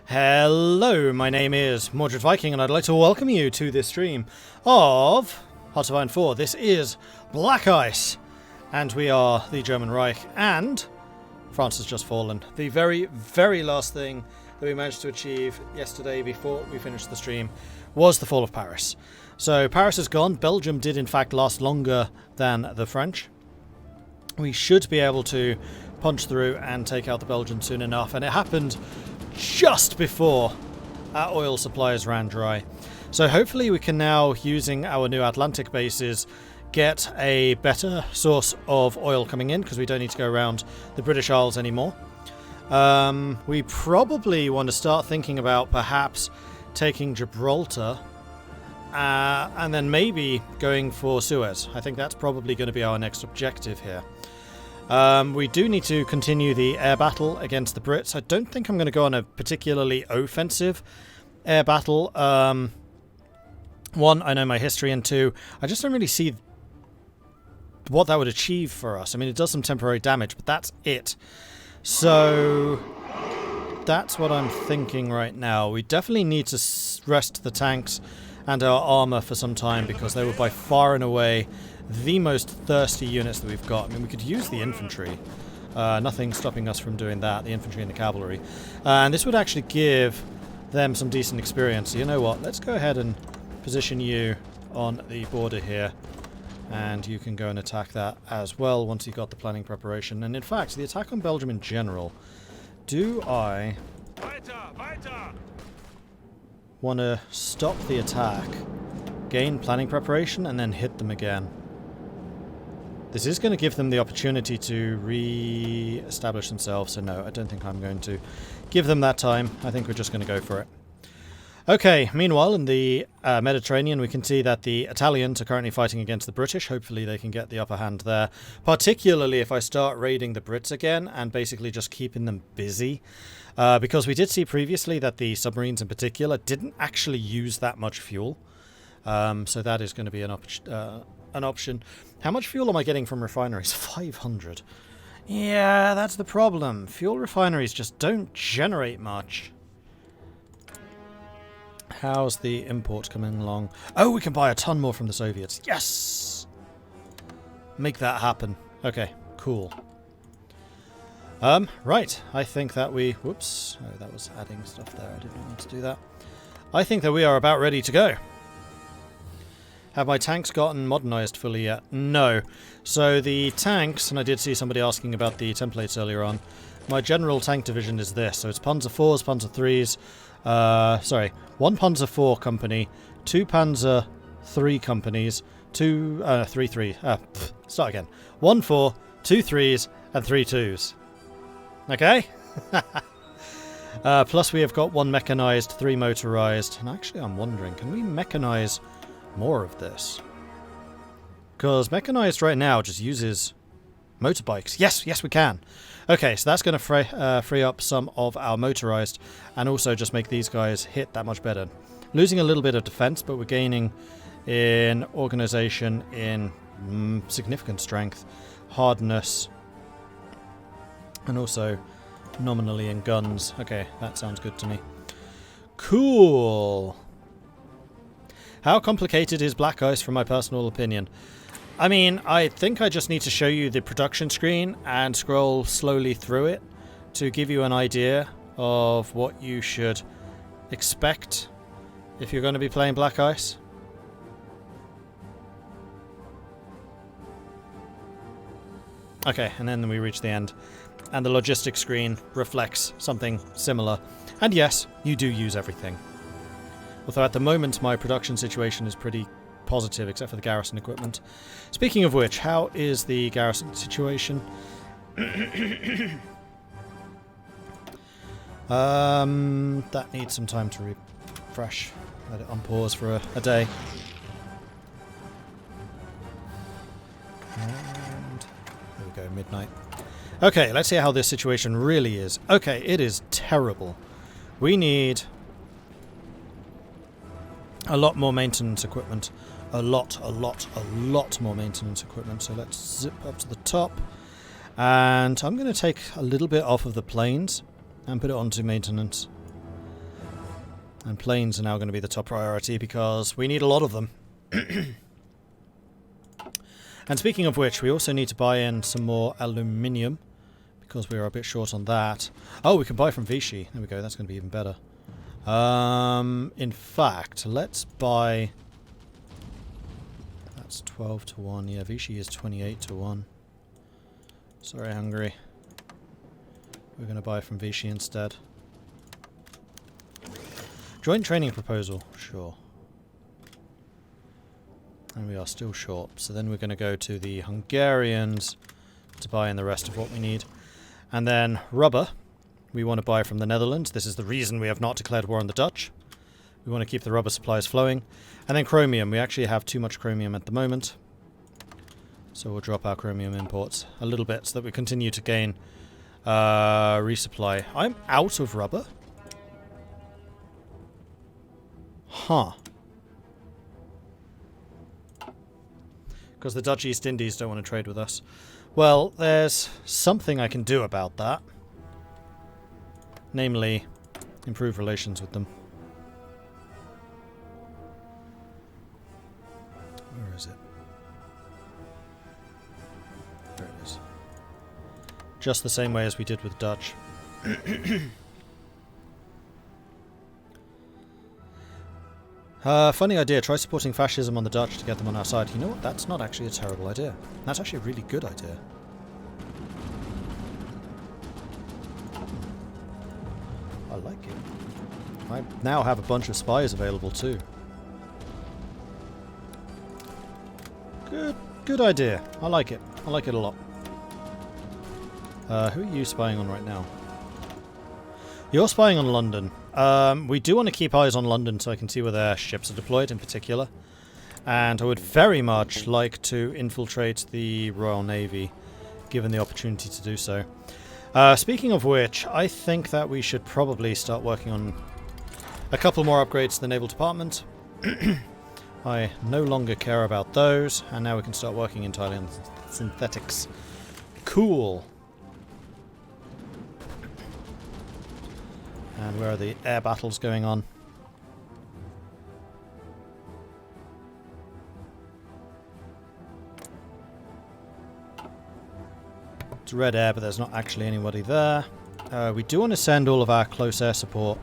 Hello, my name is Mordred Viking, and I'd like to welcome you to this stream of Hearts of Iron 4. This is Black Ice, and we are the German Reich, and France has just fallen. The very, very last thing that we managed to achieve yesterday before we finished the stream was the fall of Paris. So Paris is gone. Belgium did in fact last longer than the French. We should be able to punch through and take out the Belgians soon enough, and it happened just before our oil supplies ran dry. So hopefully we can now, using our new Atlantic bases, get a better source of oil coming in, because we don't need to go around the British Isles anymore. We probably want to start thinking about perhaps taking Gibraltar and then maybe going for Suez. I think that's probably going to be our next objective here. We do need to continue the air battle against the Brits. I don't think I'm going to go on a particularly offensive air battle. One, I know my history, and two, I just don't really see what that would achieve for us. I mean, it does some temporary damage, but that's it. So that's what I'm thinking right now. We definitely need to rest the tanks and our armor for some time, because they were by far and away the most thirsty units that we've got. I mean, we could use the infantry. Nothing stopping us from doing that, the infantry and the cavalry. And this would actually give them some decent experience. So you know what? Let's go ahead and position you on the border here. And you can go and attack that as well once you've got the planning preparation. And in fact, the attack on Belgium in general, do I want to stop the attack, gain planning preparation, and then hit them again? This is going to give them the opportunity to re-establish themselves, so no, I don't think I'm going to give them that time. I think we're just going to go for it. Okay, meanwhile, in the Mediterranean, we can see that the Italians are currently fighting against the British. Hopefully they can get the upper hand there, particularly if I start raiding the Brits again and basically just keeping them busy. Because we did see previously that the submarines in particular didn't actually use that much fuel. So that is going to be an option. How much fuel am I getting from refineries? 500. Yeah, that's the problem. Fuel refineries just don't generate much. How's the import coming along? Oh, we can buy a ton more from the Soviets. Yes! Make that happen. Okay, cool. Right. I think that we... Whoops. Oh, that was adding stuff there. I didn't want to do that. I think that we are about ready to go. Have my tanks gotten modernized fully yet? No. So the tanks, and I did see somebody asking about the templates earlier on, my general tank division is this. So it's Panzer 4s, Panzer 3s, one Panzer 4 company, two Panzer 3 companies, start again. 1 4, 2 3s, and 3 2s. Okay? Plus we have got 1 mechanized, 3 motorized, and actually I'm wondering, can we mechanize more of this? Because mechanized right now just uses motorbikes. Yes we can. Okay, so that's going to free up some of our motorized, and also just make these guys hit that much better. Losing a little bit of defense, but we're gaining in organization, in significant strength, hardness, and also nominally in guns. Okay, that sounds good to me. Cool. How complicated is Black Ice, from my personal opinion? I mean, I think I just need to show you the production screen and scroll slowly through it to give you an idea of what you should expect if you're going to be playing Black Ice. Okay, and then we reach the end, and the logistics screen reflects something similar. And yes, you do use everything. Although at the moment my production situation is pretty positive, except for the Garrison equipment. Speaking of which, how is the Garrison situation? That needs some time to refresh. Let it on pause for a day. And there we go, midnight. Okay, let's see how this situation really is. Okay, it is terrible. We need a lot more maintenance equipment. A lot more maintenance equipment. So let's zip up to the top. And I'm going to take a little bit off of the planes and put it onto maintenance. And planes are now going to be the top priority because we need a lot of them. And speaking of which, we also need to buy in some more aluminium because we are a bit short on that. Oh, we can buy from Vichy. There we go, that's going to be even better. In fact, let's buy... That's 12 to 1. Yeah, Vichy is 28 to 1. Sorry, Hungary. We're going to buy from Vichy instead. Joint training proposal. Sure. And we are still short. So then we're going to go to the Hungarians to buy in the rest of what we need. And then rubber. We want to buy from the Netherlands. This is the reason we have not declared war on the Dutch. We want to keep the rubber supplies flowing. And then chromium. We actually have too much chromium at the moment. So we'll drop our chromium imports a little bit so that we continue to gain resupply. I'm out of rubber? Huh. Because the Dutch East Indies don't want to trade with us. Well, there's something I can do about that. Namely, improve relations with them. Where is it? There it is. Just the same way as we did with Dutch. Funny idea. Try supporting fascism on the Dutch to get them on our side. You know what? That's not actually a terrible idea. That's actually a really good idea. I like it. I now have a bunch of spies available too. Good idea. I like it. I like it a lot. Who are you spying on right now? You're spying on London. We do want to keep eyes on London so I can see where their ships are deployed in particular. And I would very much like to infiltrate the Royal Navy, given the opportunity to do so. Speaking of which, I think that we should probably start working on a couple more upgrades to the Naval Department. I no longer care about those, and now we can start working entirely on synthetics. Cool. And where are the air battles going on? It's red air, but there's not actually anybody there. We do want to send all of our close air support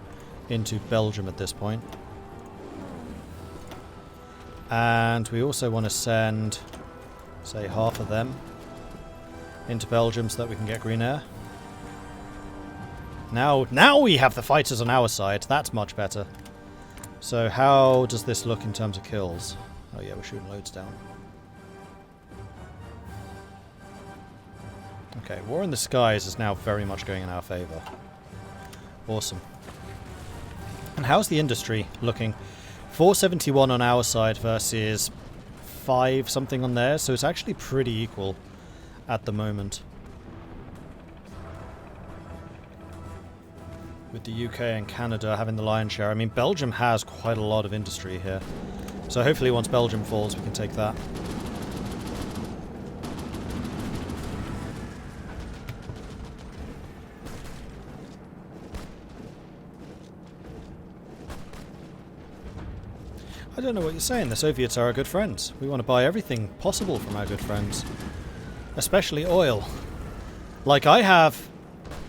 into Belgium at this point. And we also want to send, say, half of them into Belgium so that we can get green air. Now we have the fighters on our side. That's much better. So how does this look in terms of kills? Oh yeah, we're shooting loads down. Okay, War in the Skies is now very much going in our favour. Awesome. And how's the industry looking? 471 on our side versus 5 something on theirs, so it's actually pretty equal at the moment. With the UK and Canada having the lion's share. I mean, Belgium has quite a lot of industry here. So hopefully once Belgium falls, we can take that. I don't know what you're saying. The Soviets are our good friends. We want to buy everything possible from our good friends. Especially oil. Like, I have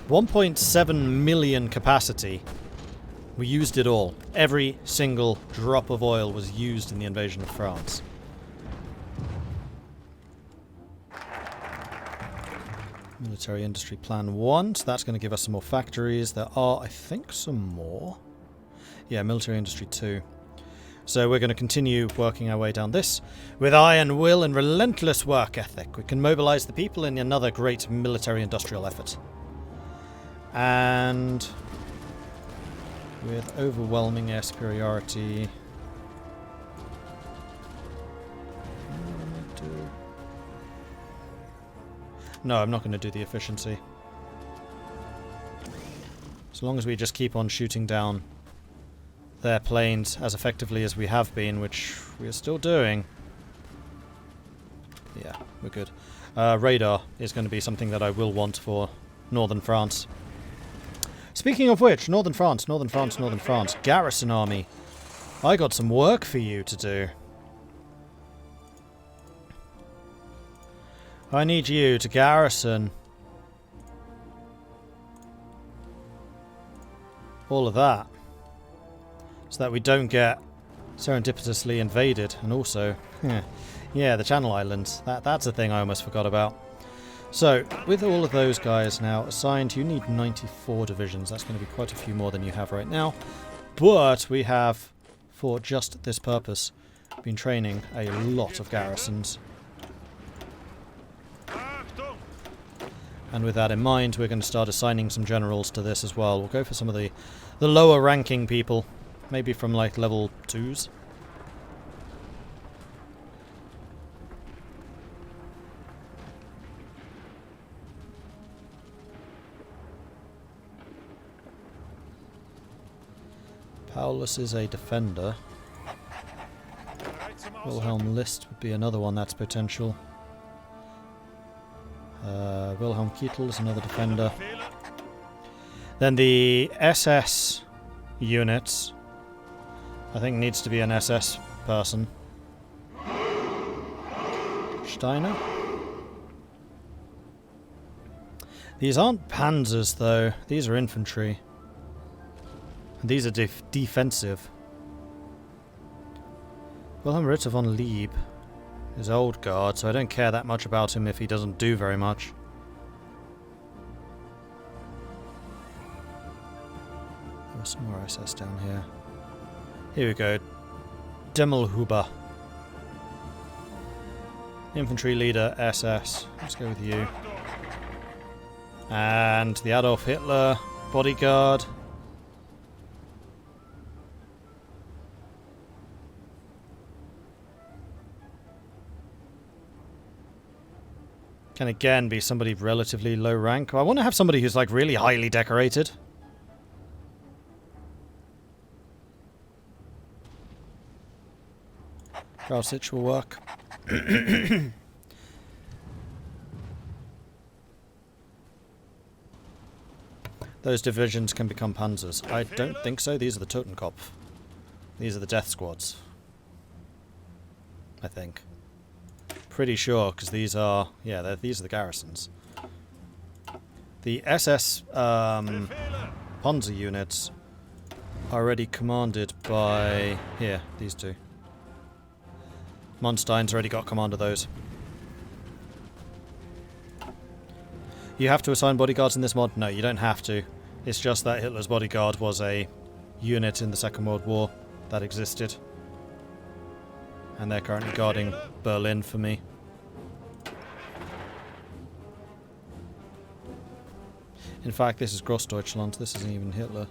1.7 million capacity. We used it all. Every single drop of oil was used in the invasion of France. Military Industry Plan 1. So that's going to give us some more factories. There are, I think, some more. Yeah, Military Industry 2. So we're going to continue working our way down this. With iron will and relentless work ethic, we can mobilize the people in another great military-industrial effort. And with overwhelming air superiority... No, I'm not going to do the efficiency. As long as we just keep on shooting down their planes as effectively as we have been, which we are still doing. Yeah, we're good. Radar is going to be something that I will want for northern France. Speaking of which, Northern France, Northern France, Northern France. Garrison army. I got some work for you to do. I need you to garrison all of that, so that we don't get serendipitously invaded. And also, yeah, the Channel Islands. That's a thing I almost forgot about. So, with all of those guys now assigned, you need 94 divisions. That's going to be quite a few more than you have right now. But we have, for just this purpose, been training a lot of garrisons. And with that in mind, we're going to start assigning some generals to this as well. We'll go for some of the lower ranking people. Maybe from like level 2s. Paulus is a defender. Wilhelm List would be another one that's potential. Wilhelm Keitel is another defender. Then the SS units, I think, needs to be an SS person. Steiner? These aren't panzers, though. These are infantry. And these are defensive. Wilhelm Ritter von Lieb is old guard, so I don't care that much about him if he doesn't do very much. There was some more SS down here. Here we go. Demmelhuber. Infantry leader, SS. Let's go with you. And the Adolf Hitler bodyguard. Can again be somebody relatively low rank. I want to have somebody who's like really highly decorated. Grausitch will work. Those divisions can become panzers. I don't think so. These are the Totenkopf. These are the death squads. I think. Pretty sure, because these are... yeah, these are the garrisons. The SS Panzer units are already commanded by... here, these two. Monstein's already got command of those. You have to assign bodyguards in this mod? No, you don't have to. It's just that Hitler's bodyguard was a unit in the Second World War that existed. And they're currently guarding Berlin for me. In fact, this is Grossdeutschland. This isn't even Hitler.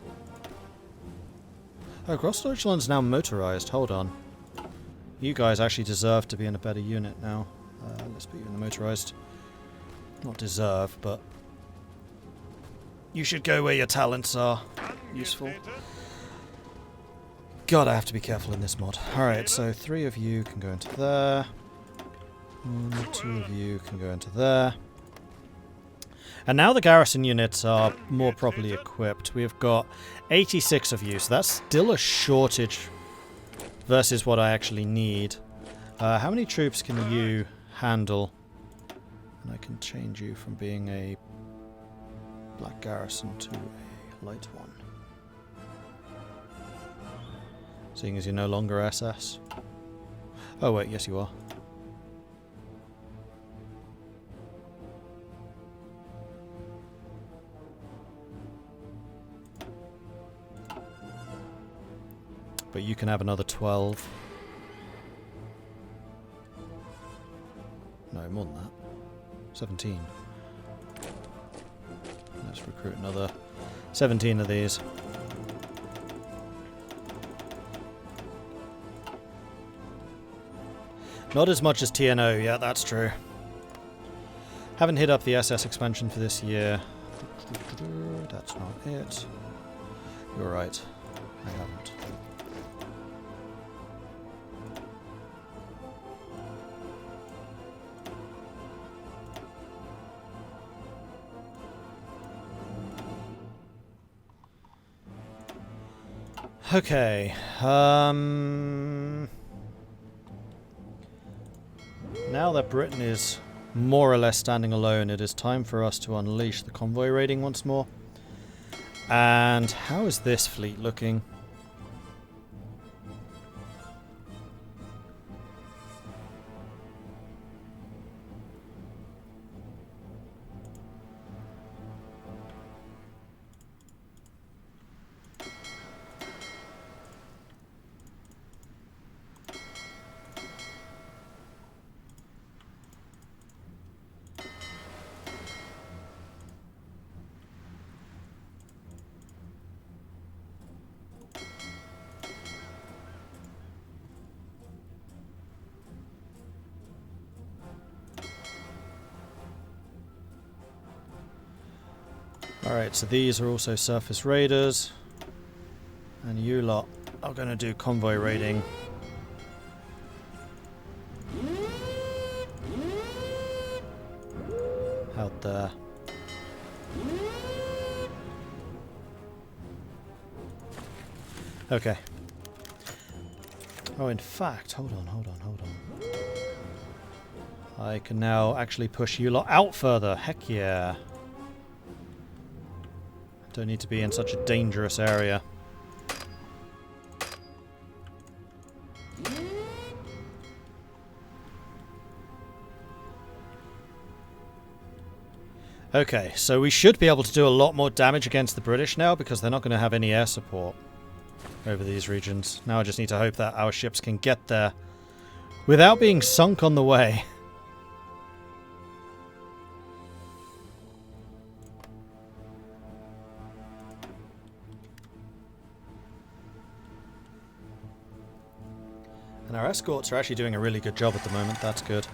Oh, Grossdeutschland's now motorized. Hold on. You guys actually deserve to be in a better unit now. Let's put you in the motorized. Not deserve, but you should go where your talents are useful. God, I have to be careful in this mod. Alright, so 3 of you can go into there. 1, 2 of you can go into there. And now the garrison units are more properly equipped. We've got 86 of you, so that's still a shortage versus what I actually need. How many troops can you handle? And I can change you from being a black garrison to a light one. Seeing as you're no longer SS. Oh wait, yes you are. But you can have another 12. No, more than that. 17. Let's recruit another 17 of these. Not as much as TNO, yeah, that's true. Haven't hit up the SS expansion for this year. That's not it. You're right. I haven't. Okay. Now that Britain is more or less standing alone, it is time for us to unleash the convoy raiding once more. And how is this fleet looking? Alright, so these are also surface raiders. And you lot are going to do convoy raiding. Out there. Okay. Oh, in fact, hold on. I can now actually push you lot out further. Heck yeah. Don't need to be in such a dangerous area. Okay, so we should be able to do a lot more damage against the British now because they're not going to have any air support over these regions. Now I just need to hope that our ships can get there without being sunk on the way. And our escorts are actually doing a really good job at the moment. That's good.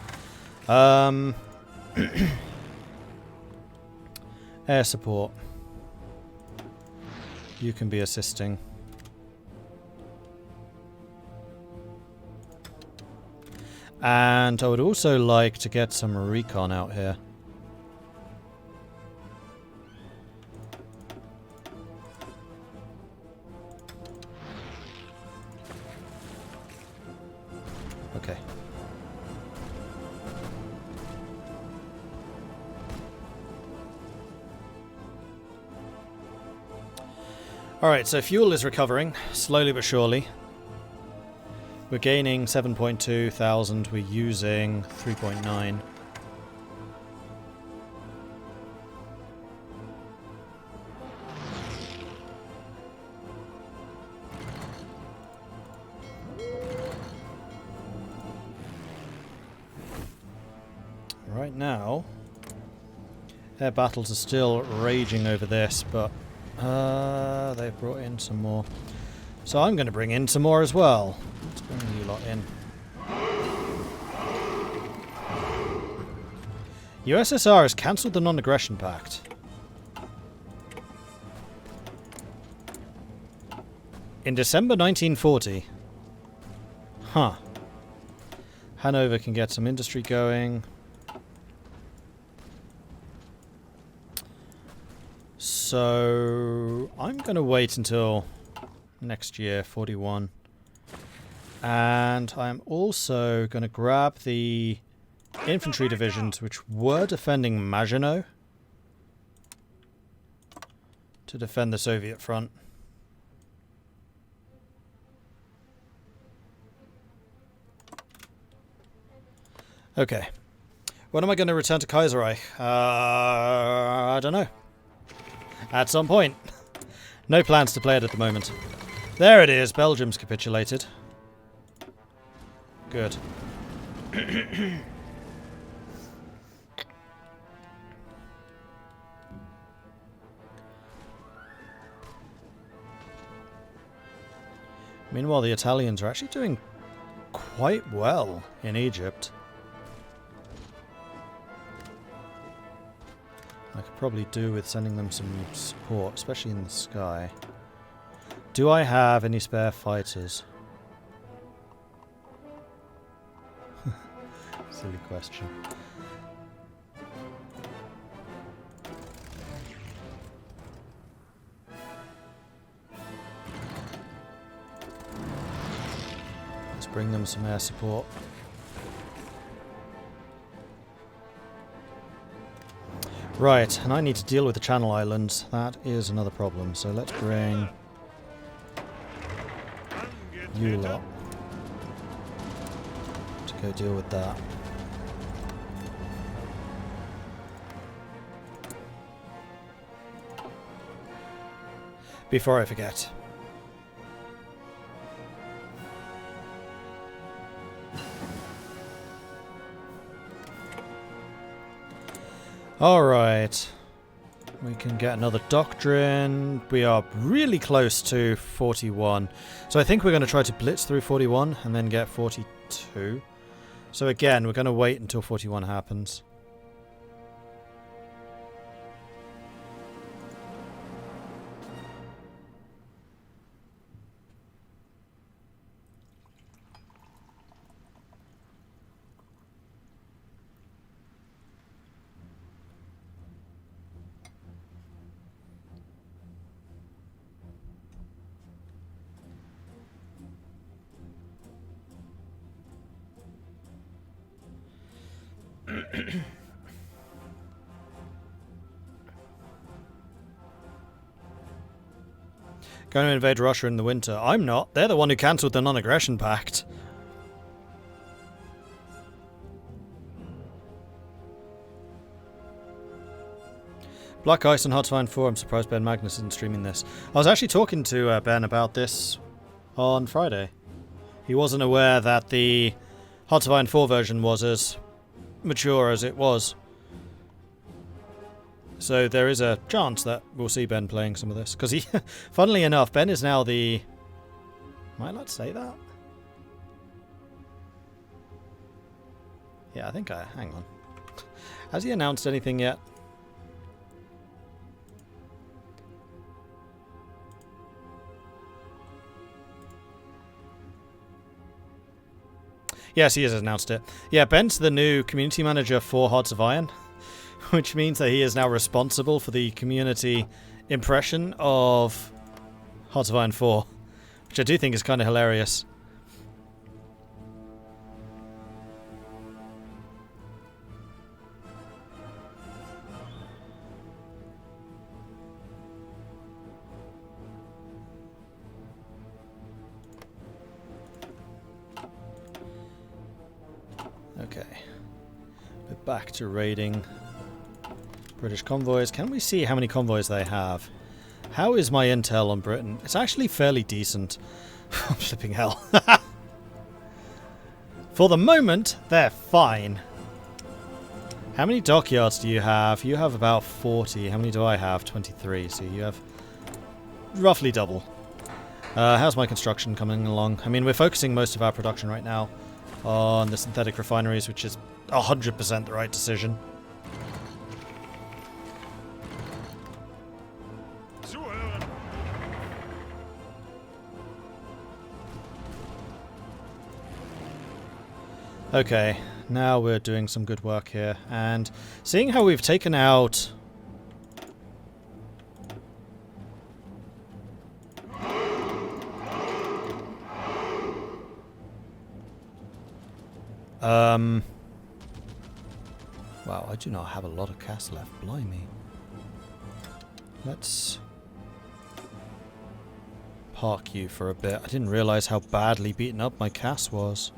Air support. You can be assisting. And I would also like to get some recon out here. Okay. Alright, so fuel is recovering, slowly but surely. We're gaining 7.2 thousand, we're using 3.9. Right now, air battles are still raging over this, but they've brought in some more. So I'm going to bring in some more as well. Let's bring you lot in. USSR has cancelled the non-aggression pact. In December 1940. Huh. Hanover can get some industry going. So I'm going to wait until next year, 41. And I'm also going to grab the infantry divisions which were defending Maginot to defend the Soviet front. Okay. When am I going to return to Kaiserreich? I don't know. At some point. No plans to play it at the moment. There it is. Belgium's capitulated. Good. Meanwhile, the Italians are actually doing quite well in Egypt. I could probably do with sending them some support, especially in the sky. Do I have any spare fighters? Silly question. bring them some air support. Right, and I need to deal with the Channel Islands. That is another problem. So let's bring you lot to go deal with that. Before I forget. Alright. We can get another doctrine. We are really close to 41. So I think we're going to try to blitz through 41 and then get 42. So again, we're going to wait until 41 happens. Going to invade Russia in the winter. I'm not. They're the one who cancelled the non-aggression pact. Black Ice and Hotline 4. I'm surprised Ben Magnus isn't streaming this. I was actually talking to Ben about this on Friday. He wasn't aware that the Hearts of Iron 4 version was as mature as it was. So there is a chance that we'll see Ben playing some of this. Because he, funnily enough, Ben is now the... Am I allowed to say that? Yeah, I think hang on. Has he announced anything yet? Yes, he has announced it. Yeah, Ben's the new community manager for Hearts of Iron, which means that he is now responsible for the community impression of Hearts of Iron 4, which I do think is kind of hilarious. Okay, we're back to raiding British convoys. Can we see how many convoys they have? How is my intel on Britain? It's actually fairly decent. I'm flipping hell. For the moment, they're fine. How many dockyards do you have? You have about 40. How many do I have? 23. So you have roughly double. How's my construction coming along? I mean, we're focusing most of our production right now on the synthetic refineries, which is 100% the right decision. Okay, now we're doing some good work here, and seeing how we've taken out wow, I do not have a lot of cast left, blimey. Let's park you for a bit. I didn't realise how badly beaten up my cast was.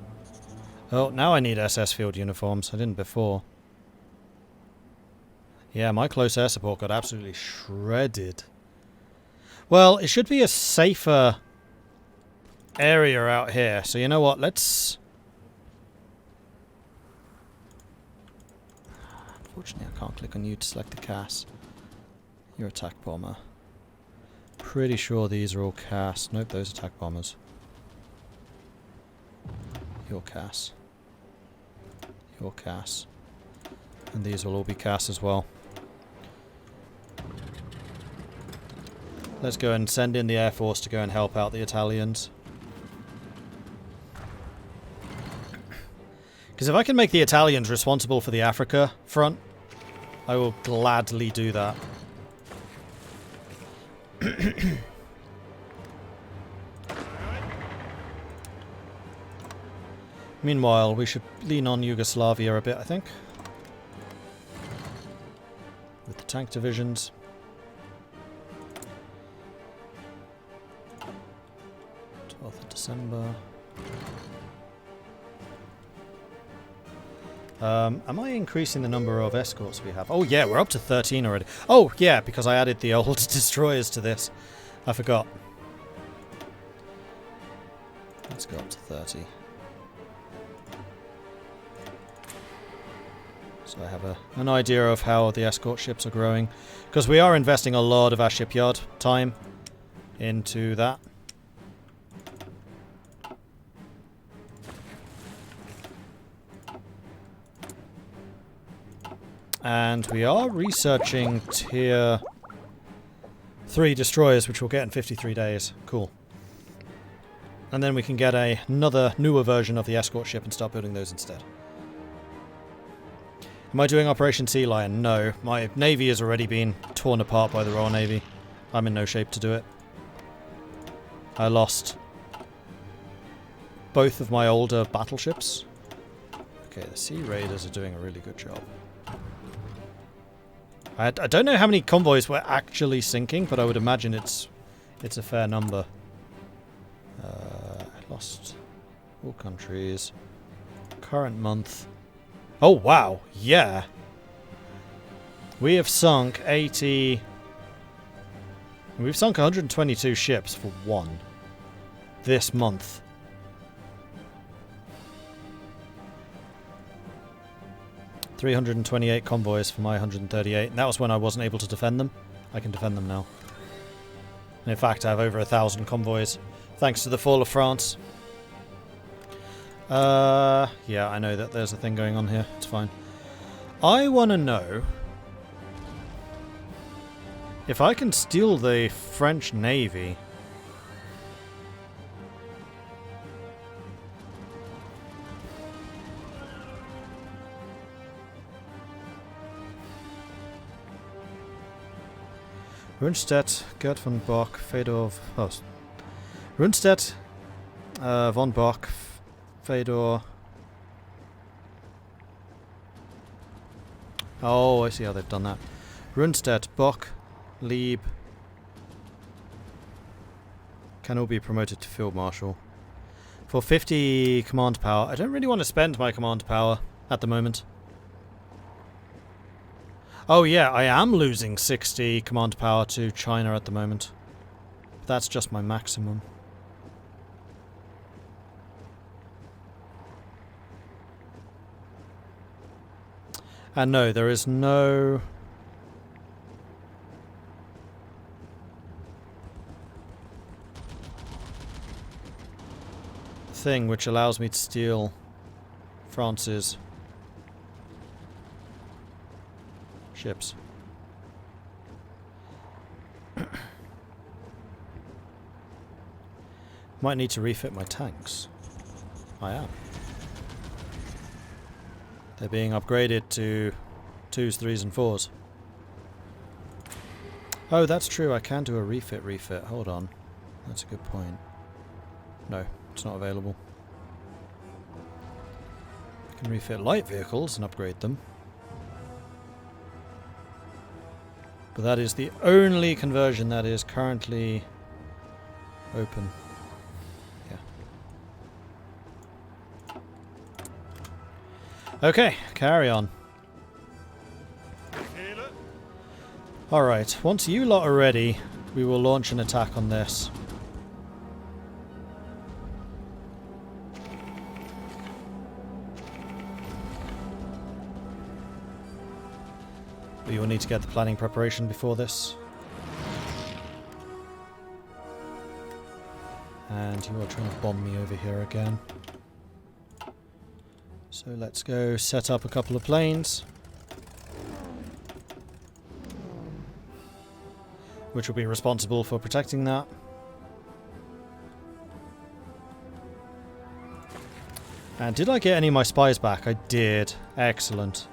Oh, now I need SS field uniforms. I didn't before. Yeah, my close air support got absolutely shredded. Well, it should be a safer area out here. So you know what, let's... Unfortunately, I can't click on you to select the CAS. You're attack bomber. Pretty sure these are all CAS. Nope, those are attack bombers. Your CAS. Your CAS. And these will all be CAS as well. Let's go and send in the Air Force to go and help out the Italians. Because if I can make the Italians responsible for the Africa front, I will gladly do that. Meanwhile, we should lean on Yugoslavia a bit, I think. With the tank divisions. December. Am I increasing the number of escorts we have? Oh yeah, we're up to 13 already. Oh yeah, because I added the old destroyers to this. I forgot. Let's go up to 30. So I have an idea of how the escort ships are growing. Because we are investing a lot of our shipyard time into that. And we are researching tier 3 destroyers, which we'll get in 53 days. Cool. And then we can get another newer version of the escort ship and start building those instead. Am I doing Operation Sea Lion? No. My navy has already been torn apart by the Royal Navy. I'm in no shape to do it. I lost both of my older battleships. Okay, the Sea Raiders are doing a really good job. I don't know how many convoys we're actually sinking, but I would imagine it's a fair number. I lost all countries. Current month. Oh wow, yeah. We have sunk 80... We've sunk 122 ships for one. This month. $328 convoys for my 138. And that was when I wasn't able to defend them. I can defend them now. And in fact, I have over 1,000 convoys, thanks to the fall of France. Yeah, I know that there's a thing going on here. It's fine. I want to know if I can steal the French Navy. Rundstedt, Gerd von Bock, Fedor... Oh. Rundstedt, von Bock, Fedor... Oh, I see how they've done that. Rundstedt, Bock, Lieb... can all be promoted to Field Marshal. For 50 command power. I don't really want to spend my command power at the moment. Oh yeah, I am losing 60 command power to China at the moment. But that's just my maximum. And no, there is no... thing which allows me to steal France's ships. Might need to refit my tanks. I am. They're being upgraded to 2s, 3s and 4s. Oh, that's true. I can do a refit. Hold on. That's a good point. No, it's not available. I can refit light vehicles and upgrade them. But that is the only conversion that is currently open. Yeah. Okay, carry on. Alright, once you lot are ready, we will launch an attack on this. But you will need to get the planning preparation before this. And you are trying to bomb me over here again. So let's go set up a couple of planes. Which will be responsible for protecting that. And did I get any of my spies back? I did. Excellent.